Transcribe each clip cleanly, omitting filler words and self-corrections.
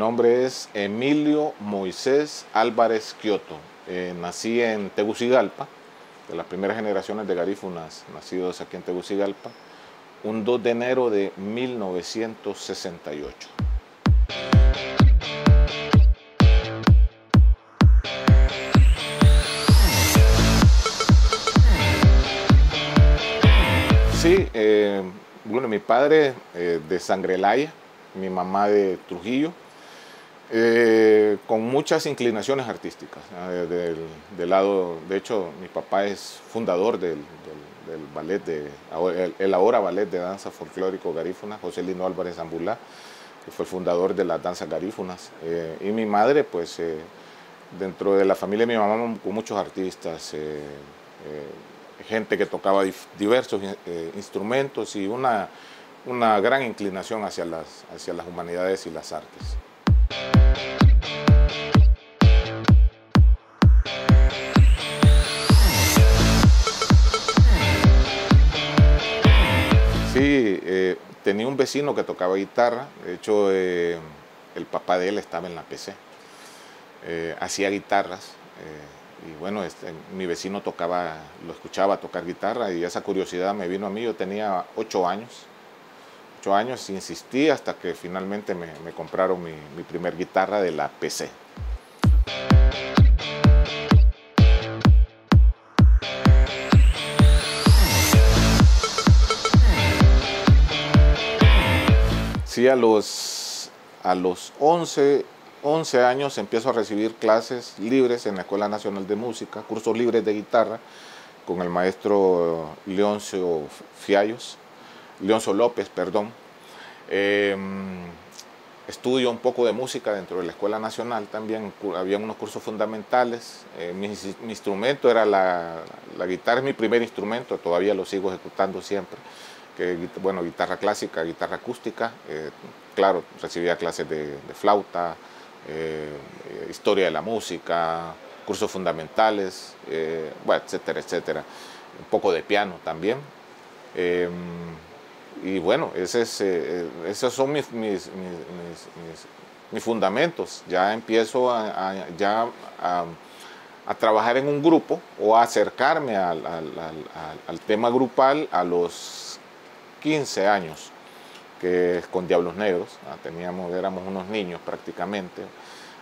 nombre es Emilio Moisés Álvarez Kioto. Nací en Tegucigalpa, de las primeras generaciones de garífunas nacidos aquí en Tegucigalpa, un 2 de enero de 1968. Sí, bueno, mi padre de Sangrelaya, mi mamá de Trujillo, con muchas inclinaciones artísticas. Del lado, de hecho, mi papá es fundador del ballet, el ahora ballet de danza folclórico garífuna, José Lino Álvarez Zambulá, que fue el fundador de las danzas garífunas. Y mi madre, pues, dentro de la familia de mi mamá, con muchos artistas, gente que tocaba diversos instrumentos y una gran inclinación hacia las humanidades y las artes. Sí, tenía un vecino que tocaba guitarra. De hecho, el papá de él estaba en la PC. Hacía guitarras. Y bueno, mi vecino lo escuchaba tocar guitarra y esa curiosidad me vino a mí. Yo tenía 8 años. 8 años, insistí hasta que finalmente me compraron mi primer guitarra de la PC. Sí, a los 11 años empiezo a recibir clases libres en la Escuela Nacional de Música, cursos libres de guitarra, con el maestro Leoncio López, perdón. Estudio un poco de música dentro de la Escuela Nacional también, había unos cursos fundamentales. Mi instrumento era la guitarra, es mi primer instrumento, todavía lo sigo ejecutando siempre. Bueno, guitarra clásica, guitarra acústica, claro, recibía clases de flauta, historia de la música, cursos fundamentales, bueno, etcétera, etcétera. Un poco de piano también. Y bueno, esos son mis fundamentos. Ya empiezo a trabajar en un grupo o a acercarme al tema grupal a los 15 años, que es con Diablos Negros. Éramos unos niños prácticamente.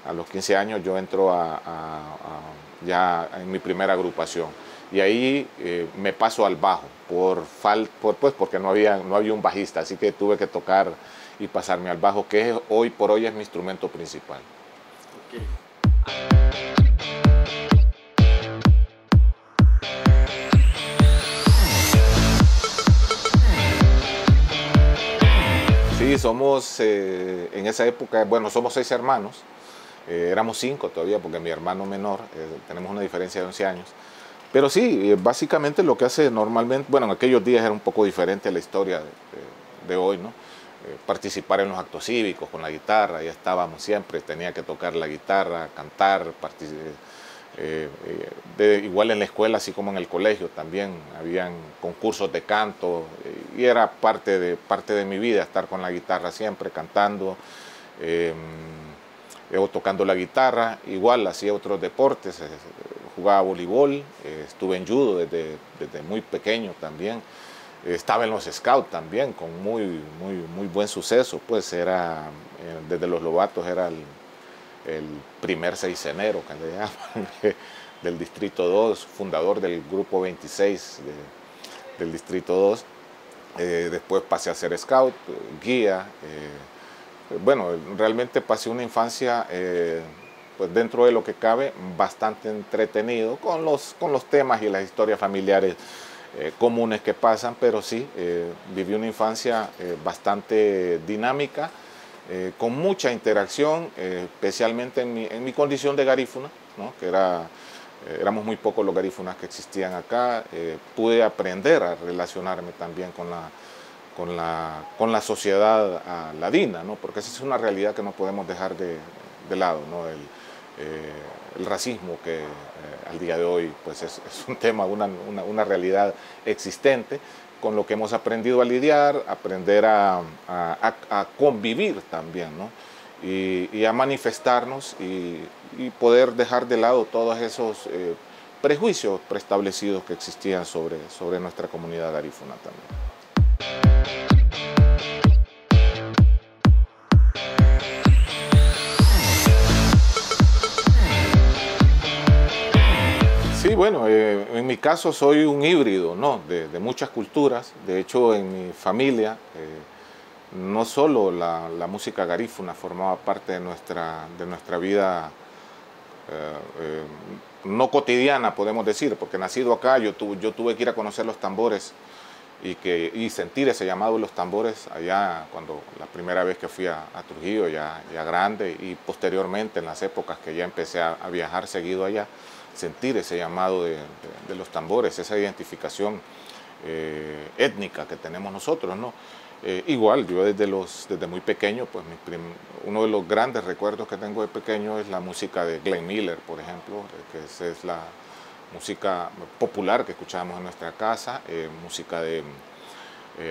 A los 15 años yo entro ya en mi primera agrupación. Y ahí me paso al bajo, porque no había un bajista, así que tuve que tocar y pasarme al bajo, que hoy por hoy es mi instrumento principal. Okay. Sí, somos en esa época, bueno, somos 6 hermanos, éramos 5 todavía porque mi hermano menor, tenemos una diferencia de 11 años. Pero sí, básicamente lo que hace normalmente, bueno, en aquellos días era un poco diferente a la historia de hoy, ¿no? Participar en los actos cívicos con la guitarra, ya estábamos siempre, tenía que tocar la guitarra, cantar, igual en la escuela, así como en el colegio también, habían concursos de canto y era parte de mi vida estar con la guitarra siempre, cantando, o tocando la guitarra. Igual hacía otros deportes, jugaba voleibol, estuve en judo desde muy pequeño también, estaba en los scouts también con muy buen suceso, pues desde los Lobatos era el primer 6 de enero, que le llaman, del Distrito 2, fundador del Grupo 26 del Distrito 2. Después pasé a ser scout, guía. Bueno, realmente pasé una infancia, pues dentro de lo que cabe, bastante entretenido con los temas y las historias familiares comunes que pasan, pero sí, viví una infancia bastante dinámica, con mucha interacción, especialmente en mi condición de garífuna, ¿no? Que éramos muy pocos los garífunas que existían acá. Pude aprender a relacionarme también con la sociedad ladina, ¿no? Porque esa es una realidad que no podemos dejar de lado, ¿no? El racismo que al día de hoy pues es un tema, una realidad existente, con lo que hemos aprendido a lidiar, aprender a convivir también, ¿no? y a manifestarnos y poder dejar de lado todos esos prejuicios preestablecidos que existían sobre nuestra comunidad garífuna también. Sí, bueno, en mi caso soy un híbrido, ¿no? de muchas culturas. De hecho, en mi familia no solo la música garífuna formaba parte de nuestra vida no cotidiana, podemos decir, porque nacido acá yo tuve que ir a conocer los tambores y sentir ese llamado de los tambores allá cuando la primera vez que fui a Trujillo, ya grande, y posteriormente en las épocas que ya empecé a viajar seguido allá, sentir ese llamado de los tambores, esa identificación étnica que tenemos nosotros, ¿no? Igual, yo desde muy pequeño, pues uno de los grandes recuerdos que tengo de pequeño es la música de Glenn Miller, por ejemplo, que esa es la música popular que escuchábamos en nuestra casa, música de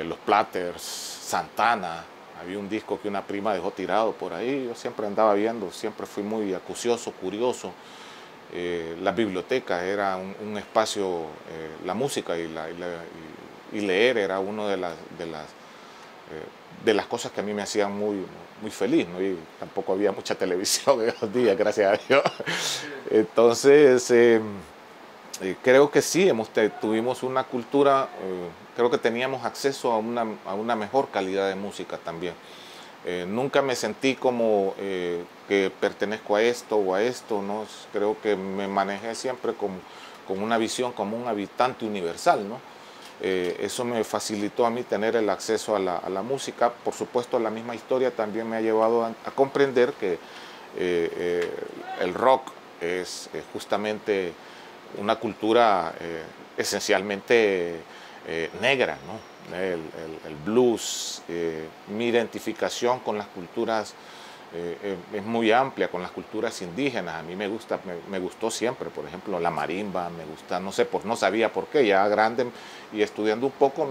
Los Platters, Santana. Había un disco que una prima dejó tirado por ahí, yo siempre andaba viendo, siempre fui muy acucioso, curioso. Las bibliotecas era un espacio, la música y leer era una de las cosas que a mí me hacían muy feliz, ¿no? Y tampoco había mucha televisión en esos días, gracias a Dios. Entonces, creo que sí, tuvimos una cultura, creo que teníamos acceso a una mejor calidad de música también. Nunca me sentí como que pertenezco a esto o a esto, ¿no? Creo que me manejé siempre con una visión como un habitante universal, ¿no? Eso me facilitó a mí tener el acceso a la música. Por supuesto, la misma historia también me ha llevado a comprender que el rock es justamente una cultura esencialmente negra, ¿no? El blues, mi identificación con las culturas es muy amplia, con las culturas indígenas. A mí me gustó siempre, por ejemplo, la marimba, me gusta, no sé, no sabía por qué, ya grande y estudiando un poco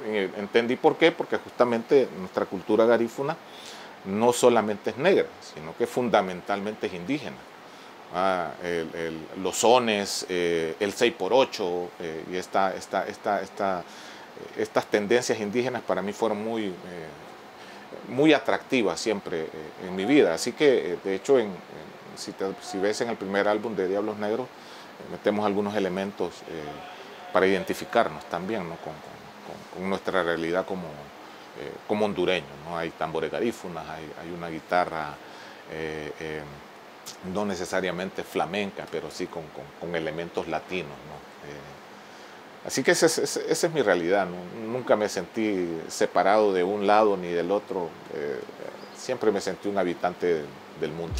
entendí por qué, porque justamente nuestra cultura garífuna no solamente es negra, sino que fundamentalmente es indígena. Los sones, el 6x8 y estas tendencias indígenas para mí fueron muy atractivas siempre en mi vida. Así que, de hecho, si ves en el primer álbum de Diablos Negros, metemos algunos elementos para identificarnos también, ¿no? con nuestra realidad como hondureños, ¿no? Hay tambores garífunas, hay una guitarra no necesariamente flamenca, pero sí con elementos latinos, ¿no? Así que esa es mi realidad, ¿no? Nunca me sentí separado de un lado ni del otro, siempre me sentí un habitante del mundo.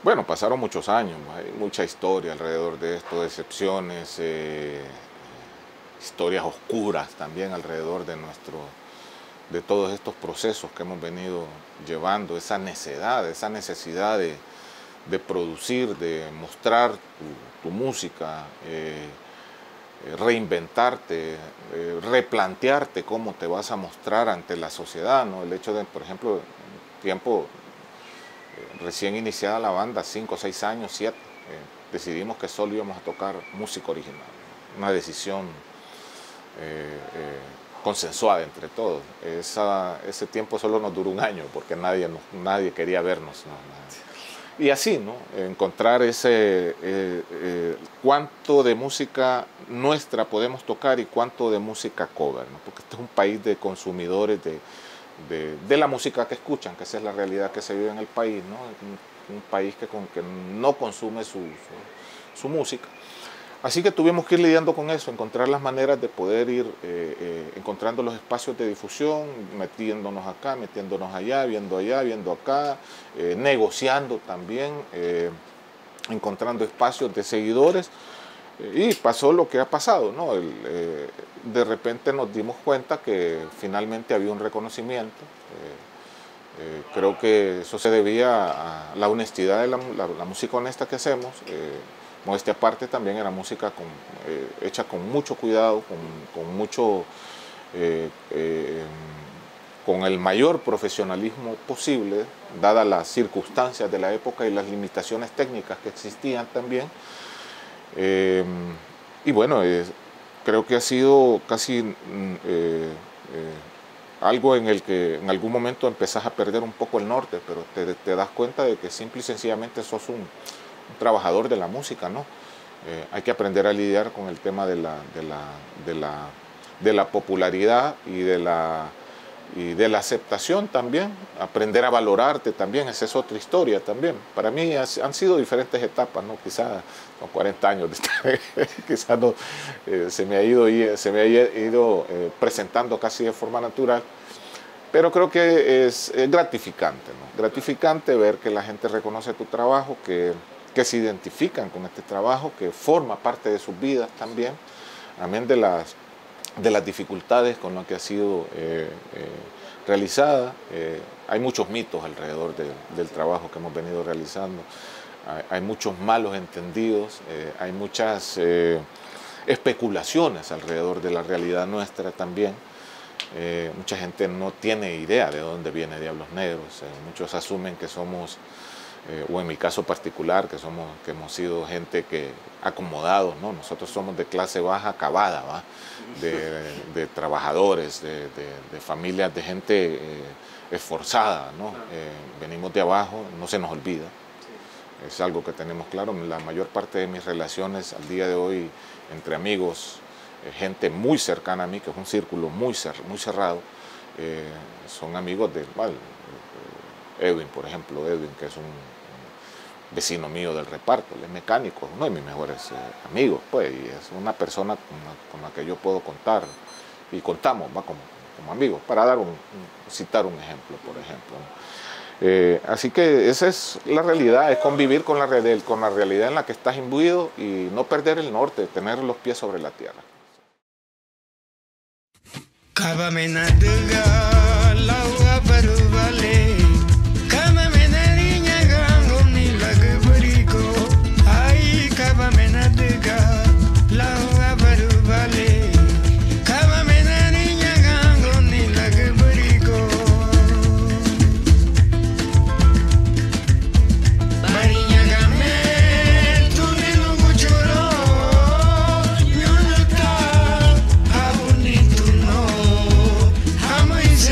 Bueno, pasaron muchos años, hay mucha historia alrededor de esto, decepciones, historias oscuras también alrededor de todos estos procesos que hemos venido llevando, esa necesidad de producir, de mostrar tu música, reinventarte, replantearte cómo te vas a mostrar ante la sociedad, ¿no? El hecho de, por ejemplo, tiempo recién iniciada la banda, 5, 6 años, 7, decidimos que solo íbamos a tocar música original, una decisión consensuada entre todos. Ese tiempo solo nos duró un año porque nadie quería vernos, ¿no? Y así, ¿no? Encontrar cuánto de música nuestra podemos tocar y cuánto de música cover, ¿no? Porque este es un país de consumidores de la música que escuchan, que esa es la realidad que se vive en el país, ¿no? Un país que no consume su música. Así que tuvimos que ir lidiando con eso, encontrar las maneras de poder ir encontrando los espacios de difusión, metiéndonos acá, metiéndonos allá, viendo acá, negociando también, encontrando espacios de seguidores. Y pasó lo que ha pasado, ¿no? De repente nos dimos cuenta que finalmente había un reconocimiento. Creo que eso se debía a la honestidad de la música honesta que hacemos. modestia aparte, también era música hecha con mucho cuidado, con mucho, con el mayor profesionalismo posible, dadas las circunstancias de la época y las limitaciones técnicas que existían también. Y bueno, creo que ha sido casi algo en el que en algún momento empezás a perder un poco el norte, pero te das cuenta de que simple y sencillamente sos un trabajador de la música, ¿no? Hay que aprender a lidiar con el tema de la popularidad y de la aceptación también, aprender a valorarte también, esa es otra historia también. Para mí han sido diferentes etapas, ¿no? Quizás con 40 años de estar, quizás no, se me ha ido presentando casi de forma natural, pero creo que es gratificante, ¿no? Gratificante ver que la gente reconoce tu trabajo, que se identifican con este trabajo, que forma parte de sus vidas también, amén de las dificultades con las que ha sido realizada. Hay muchos mitos alrededor del trabajo que hemos venido realizando, hay muchos malos entendidos, hay muchas especulaciones alrededor de la realidad nuestra también. Mucha gente no tiene idea de dónde viene Diablos Negros, muchos asumen que somos, o en mi caso particular, que hemos sido gente que acomodados, ¿no? Nosotros somos de clase baja acabada, ¿va? De trabajadores, de familias, de gente esforzada, ¿no? Venimos de abajo, no se nos olvida, es algo que tenemos claro. La mayor parte de mis relaciones al día de hoy entre amigos, gente muy cercana a mí, que es un círculo muy cerrado, son amigos de, bueno, Edwin, por ejemplo, que es un vecino mío del reparto, él es mecánico, uno de mis mejores amigos, pues, y es una persona con la que yo puedo contar, y contamos, ¿va? Como amigos, para citar un ejemplo, por ejemplo, ¿no? Así que esa es la realidad, es convivir con la realidad en la que estás imbuido y no perder el norte, tener los pies sobre la tierra. Vamos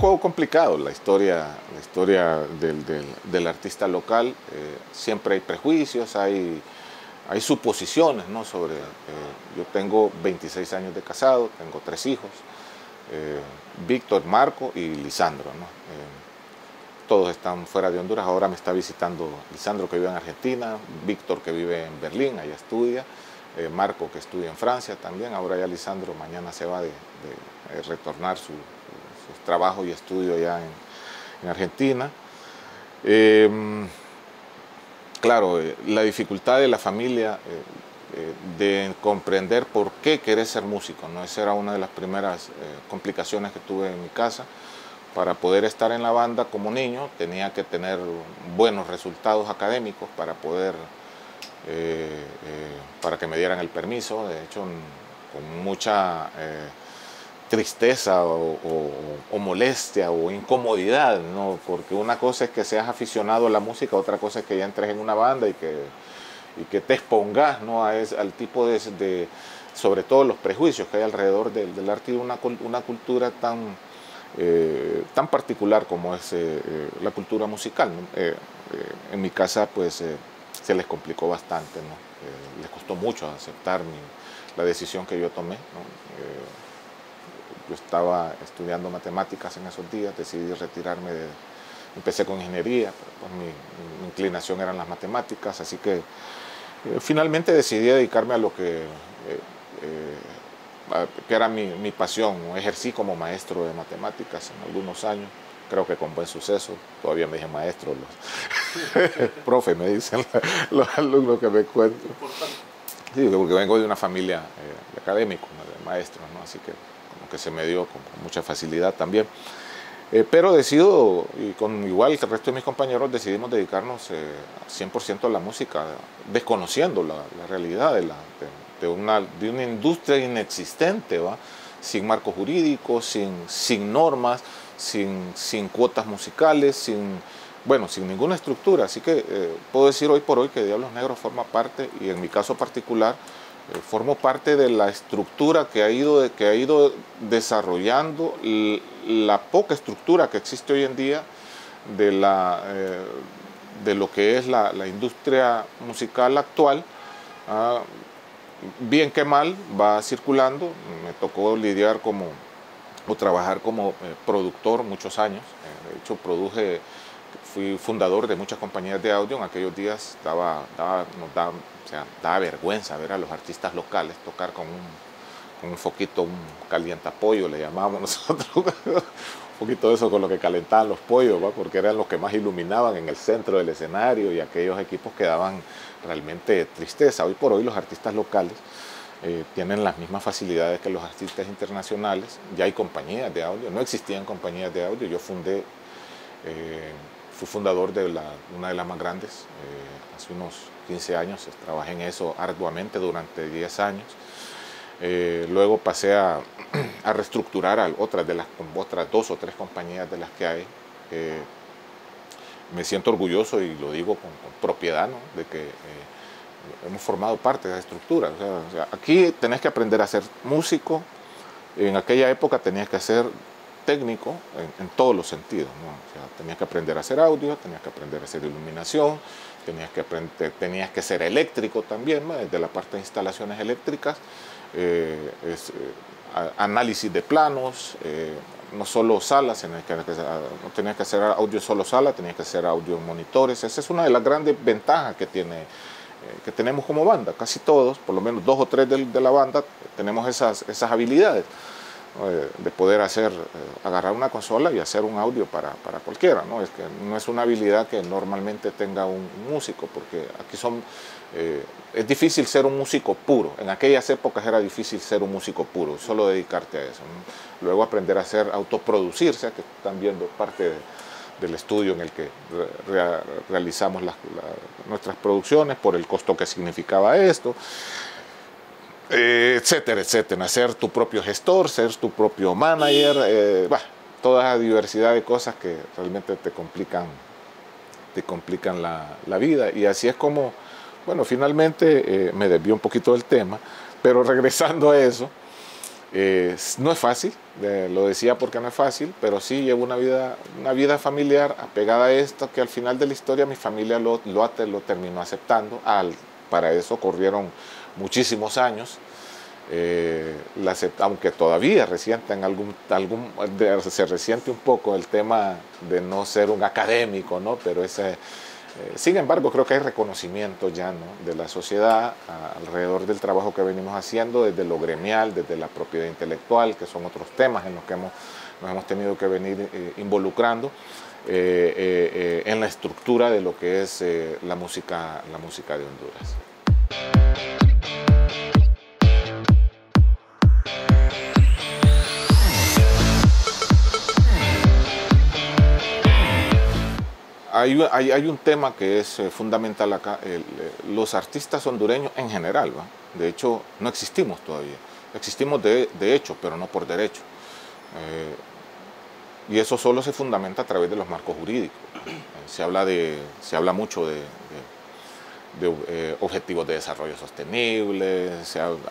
poco complicado la historia del artista local. Siempre hay prejuicios, hay suposiciones, ¿no? Sobre, yo tengo 26 años de casado, tengo 3 hijos, Víctor, Marco y Lisandro, ¿no? Todos están fuera de Honduras. Ahora me está visitando Lisandro, que vive en Argentina, Víctor, que vive en Berlín, allá estudia, Marco, que estudia en Francia también. Ahora ya Lisandro mañana se va de retornar su trabajo y estudio allá en Argentina. Claro, la dificultad de la familia de comprender por qué querés ser músico, ¿no? Esa era una de las primeras complicaciones que tuve en mi casa. Para poder estar en la banda como niño tenía que tener buenos resultados académicos para poder, para que me dieran el permiso. De hecho, con mucha tristeza o molestia o incomodidad, ¿no? Porque una cosa es que seas aficionado a la música, otra cosa es que ya entres en una banda y que te expongas, ¿no? Al tipo de, sobre todo los prejuicios que hay alrededor del arte y una cultura tan particular como es la cultura musical, ¿no? En mi casa pues se les complicó bastante, ¿no? Les costó mucho aceptar la decisión que yo tomé, ¿no? Yo estaba estudiando matemáticas en esos días, decidí retirarme, empecé con ingeniería, pero pues mi inclinación eran las matemáticas, así que finalmente decidí dedicarme a lo que era mi pasión. Ejercí como maestro de matemáticas en algunos años, creo que con buen suceso. Todavía me dicen maestro, profe me dicen los alumnos que me cuentan. Sí, porque vengo de una familia de académicos, de maestros, ¿no? Así que como que se me dio con mucha facilidad también. Pero decido, y con igual que el resto de mis compañeros, decidimos dedicarnos 100% a la música, desconociendo la realidad de una industria inexistente, ¿va? Sin marco jurídico, sin normas, sin cuotas musicales, sin ninguna estructura. Así que puedo decir hoy por hoy que Diablos Negros forma parte, y en mi caso particular, formo parte de la estructura que ha ido desarrollando la poca estructura que existe hoy en día de lo que es la industria musical actual. Bien que mal va circulando. Me tocó lidiar o trabajar como productor muchos años. De hecho, fui fundador de muchas compañías de audio. En aquellos días daba vergüenza ver a los artistas locales tocar con un foquito, un calientapollo, le llamábamos nosotros, un poquito de eso con lo que calentaban los pollos, ¿va? Porque eran los que más iluminaban en el centro del escenario, y aquellos equipos que daban realmente tristeza. Hoy por hoy los artistas locales tienen las mismas facilidades que los artistas internacionales. Ya hay compañías de audio, no existían compañías de audio. Yo fui fundador de una de las más grandes hace unos 15 años. Trabajé en eso arduamente durante 10 años. Luego pasé a reestructurar otras 2 o 3 compañías de las que hay. Me siento orgulloso, y lo digo con propiedad, ¿no? De que hemos formado parte de esa estructura. O sea, aquí tenés que aprender a ser músico. En aquella época tenías que ser técnico en todos los sentidos, ¿no? O sea, tenías que aprender a hacer audio, tenías que aprender a hacer iluminación, tenías que ser eléctrico también, ¿no? Desde la parte de instalaciones eléctricas, análisis de planos, no solo salas, no tenías que hacer audio solo sala, tenías que hacer audio en monitores. Esa es una de las grandes ventajas que tenemos como banda. Casi todos, por lo menos 2 o 3 de la banda, tenemos esas habilidades, ¿no? De poder agarrar una consola y hacer un audio para cualquiera, ¿no? Es que no es una habilidad que normalmente tenga un músico, porque aquí es difícil ser un músico puro. En aquellas épocas era difícil ser un músico puro, solo dedicarte a eso, ¿no? Luego aprender a autoproducirse, que están viendo parte del estudio en el que realizamos nuestras producciones, por el costo que significaba esto, etcétera, etcétera. Ser tu propio gestor, ser tu propio manager, toda esa diversidad de cosas que realmente te complican la vida. Y así es como, bueno, finalmente me desvió un poquito del tema, pero regresando a eso, No es fácil, lo decía porque no es fácil, pero sí llevo una vida familiar apegada a esto, que al final de la historia mi familia lo terminó aceptando. Para eso corrieron muchísimos años, aunque todavía se resiente un poco el tema de no ser un académico, ¿no? Pero sin embargo, creo que hay reconocimiento ya, ¿no?, de la sociedad alrededor del trabajo que venimos haciendo, desde lo gremial, desde la propiedad intelectual, que son otros temas en los que nos hemos tenido que venir involucrando en la estructura de lo que es la música de Honduras. Hay un tema que es fundamental acá. Los artistas hondureños en general, ¿va? De hecho, no existimos todavía. Existimos de hecho, pero no por derecho. Y eso solo se fundamenta a través de los marcos jurídicos. Se habla mucho de objetivos de desarrollo sostenible,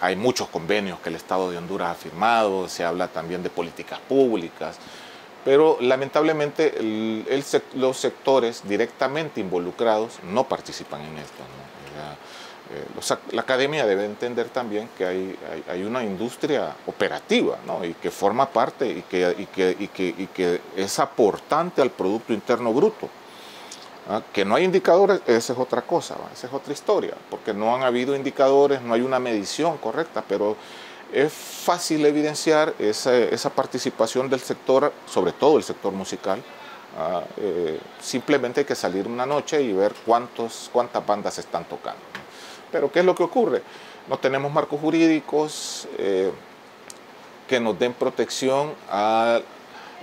hay muchos convenios que el Estado de Honduras ha firmado, se habla también de políticas públicas. Pero lamentablemente los sectores directamente involucrados no participan en esto, ¿no? La academia debe entender también que hay una industria operativa, ¿no?, y que forma parte y que es aportante al Producto Interno Bruto. Que no hay indicadores, esa es otra cosa, ¿va? Esa es otra historia, porque no han habido indicadores, no hay una medición correcta, pero es fácil evidenciar esa participación del sector, sobre todo el sector musical. Simplemente hay que salir una noche y ver cuántas bandas están tocando, ¿no? Pero ¿qué es lo que ocurre? No tenemos marcos jurídicos que nos den protección,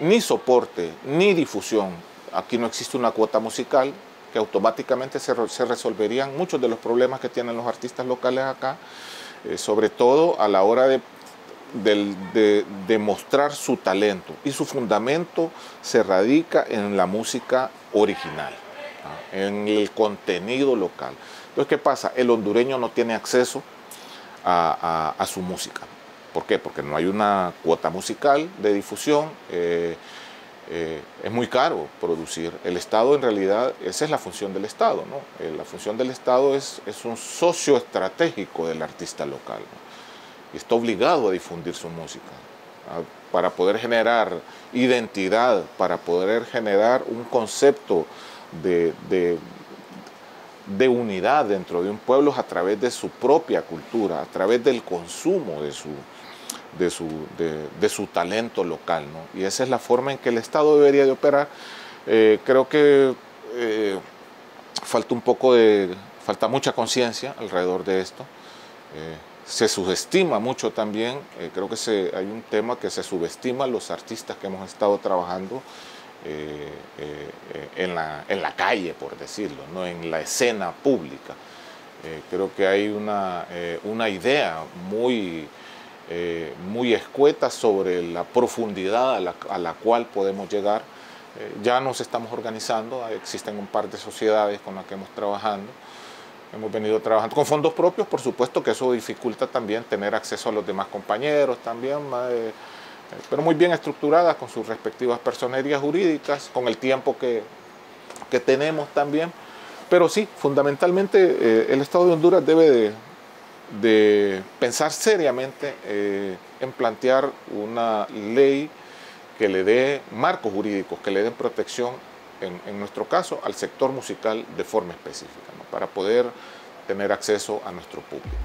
ni soporte, ni difusión. Aquí no existe una cuota musical, que automáticamente se resolverían muchos de los problemas que tienen los artistas locales acá. Sobre todo a la hora de mostrar su talento, y su fundamento se radica en la música original, ¿no?, en el contenido local. Entonces, ¿qué pasa? El hondureño no tiene acceso a su música. ¿Por qué? Porque no hay una cuota musical de difusión. Es muy caro producir. El Estado, en realidad, esa es la función del Estado, ¿no? La función del Estado es un socio estratégico del artista local, ¿no? Y está obligado a difundir su música, ¿no?, para poder generar identidad, para poder generar un concepto de unidad dentro de un pueblo a través de su propia cultura, a través del consumo de su talento local, ¿no? Y esa es la forma en que el Estado debería de operar. Creo que falta mucha conciencia alrededor de esto. Se subestima mucho también, creo que hay un tema que se subestima a los artistas que hemos estado trabajando en la calle, por decirlo, ¿no?, en la escena pública. Creo que hay una idea muy escueta sobre la profundidad a la cual podemos llegar. Ya nos estamos organizando, existen un par de sociedades con las que hemos venido trabajando con fondos propios. Por supuesto que eso dificulta también tener acceso a los demás compañeros también, pero muy bien estructuradas con sus respectivas personerías jurídicas, con el tiempo que tenemos también. Pero sí, fundamentalmente el Estado de Honduras debe de pensar seriamente en plantear una ley que le dé marcos jurídicos, que le den protección, en nuestro caso, al sector musical de forma específica, ¿no?, para poder tener acceso a nuestro público.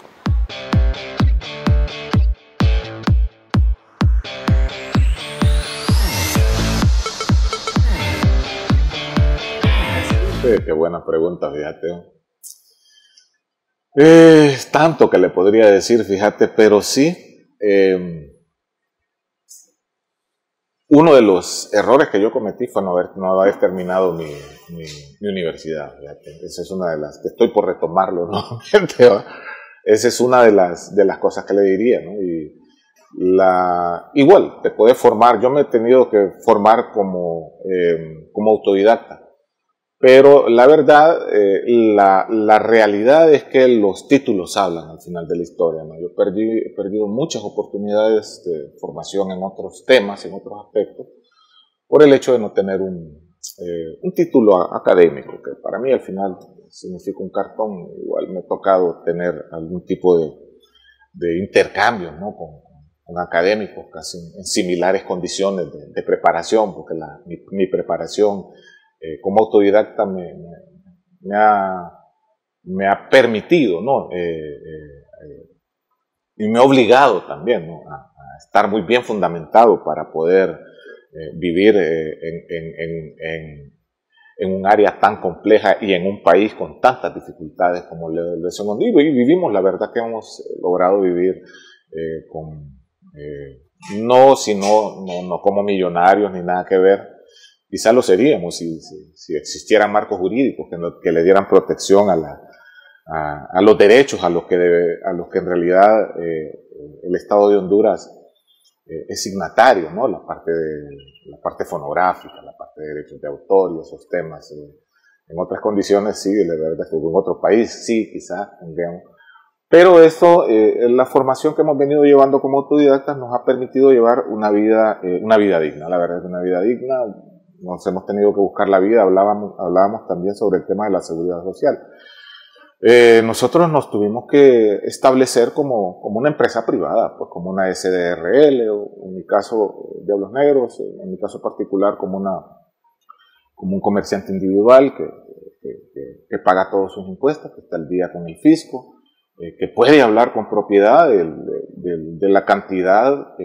Qué buena pregunta, fíjate. Tanto que le podría decir, fíjate, pero sí, uno de los errores que yo cometí fue no haber terminado mi universidad, fíjate. Esa es una de las que estoy por retomarlo, ¿no? Esa es una de las cosas que le diría, ¿no? Y igual, te puedes formar. Yo me he tenido que formar como autodidacta, Pero la verdad, la realidad es que los títulos hablan al final de la historia, ¿no? Yo he perdido muchas oportunidades de formación en otros temas, en otros aspectos, por el hecho de no tener un título académico, que para mí al final significa un cartón. Igual me ha tocado tener algún tipo de intercambio, ¿no? con académicos casi en similares condiciones de preparación, porque mi preparación como autodidacta me ha permitido, ¿no? Y me ha obligado también, ¿no? a estar muy bien fundamentado para poder vivir en un área tan compleja y en un país con tantas dificultades como el de Simón. Y vivimos, la verdad que hemos logrado vivir no como millonarios ni nada que ver. Quizá lo seríamos si existieran marcos jurídicos que le dieran protección a los derechos a los que en realidad el Estado de Honduras es signatario, ¿no? La parte fonográfica, la parte de derechos de autor y esos temas. En otras condiciones sí, de verdad, en otro país sí, quizás tendríamos. Pero eso, la formación que hemos venido llevando como autodidactas nos ha permitido llevar una vida digna, la verdad, una vida digna. Nos hemos tenido que buscar la vida. Hablábamos también sobre el tema de la seguridad social. Nosotros nos tuvimos que establecer como una empresa privada, pues como una SDRL, o en mi caso Diablos Negros, en mi caso particular como un comerciante individual que paga todos sus impuestos, que está al día con el fisco, que puede hablar con propiedad de la cantidad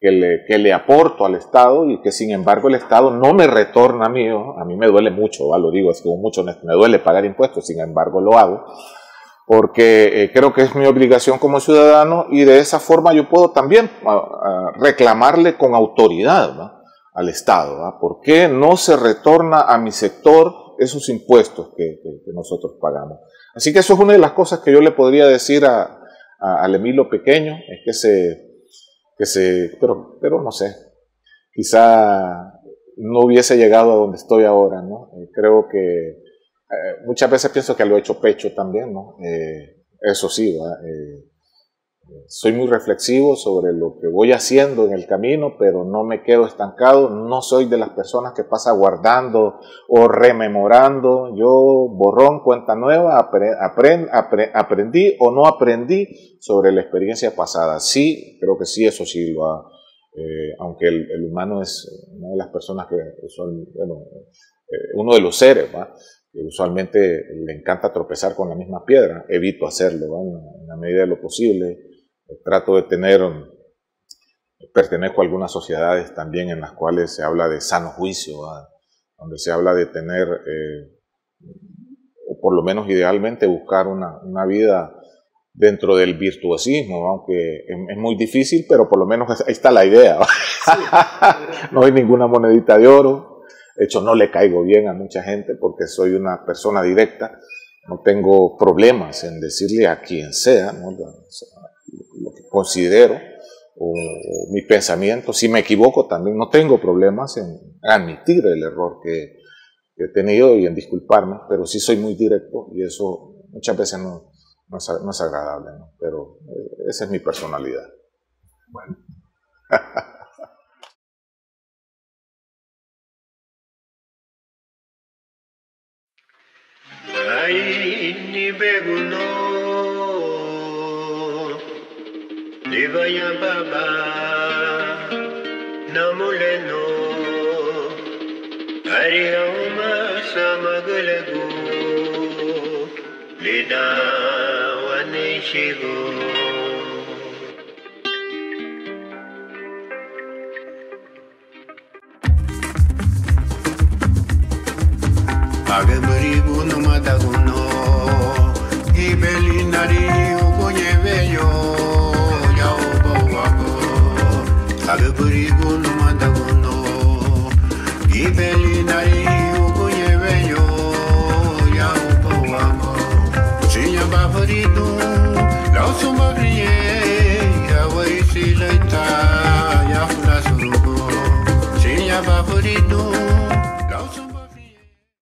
que le aporto al Estado, y que sin embargo el Estado no me retorna a mí. A mí me duele mucho, lo digo, es como mucho, me duele pagar impuestos, sin embargo lo hago, porque creo que es mi obligación como ciudadano, y de esa forma yo puedo también reclamarle con autoridad, ¿no? Al Estado, ¿no? ¿Por qué no se retorna a mi sector esos impuestos que nosotros pagamos? Así que eso es una de las cosas que yo le podría decir al Emilio pequeño, es pero no sé, quizá no hubiese llegado a donde estoy ahora, ¿no? Creo que muchas veces pienso que lo he hecho pecho también, ¿no? Eso sí, soy muy reflexivo sobre lo que voy haciendo en el camino, pero no me quedo estancado. No soy de las personas que pasa guardando o rememorando. Yo, borrón, cuenta nueva, aprendí o no aprendí sobre la experiencia pasada. Sí, creo que sí, eso sí lo ha, aunque el humano es una de las personas que son, bueno, uno de los seres, ¿va? Que usualmente le encanta tropezar con la misma piedra. Evito hacerlo, ¿va? En la medida de lo posible. Trato de pertenezco a algunas sociedades también en las cuales se habla de sano juicio, ¿va? Donde se habla de tener, o por lo menos idealmente buscar una vida dentro del virtuosismo, ¿va? Aunque es muy difícil, pero por lo menos ahí está la idea, ¿va? Sí. No hay ninguna monedita de oro. De hecho, no le caigo bien a mucha gente porque soy una persona directa. No tengo problemas en decirle a quien sea, ¿no? Lo que considero o mi pensamiento. Si me equivoco también no tengo problemas en admitir el error que he tenido y en disculparme, pero sí soy muy directo, y eso muchas veces no es agradable, ¿no? Pero esa es mi personalidad. Bueno. Devaya Baba Namuleno Harioma Samagalagu Lida Vaneshigo Agamari Bunumadaguno Ibelinari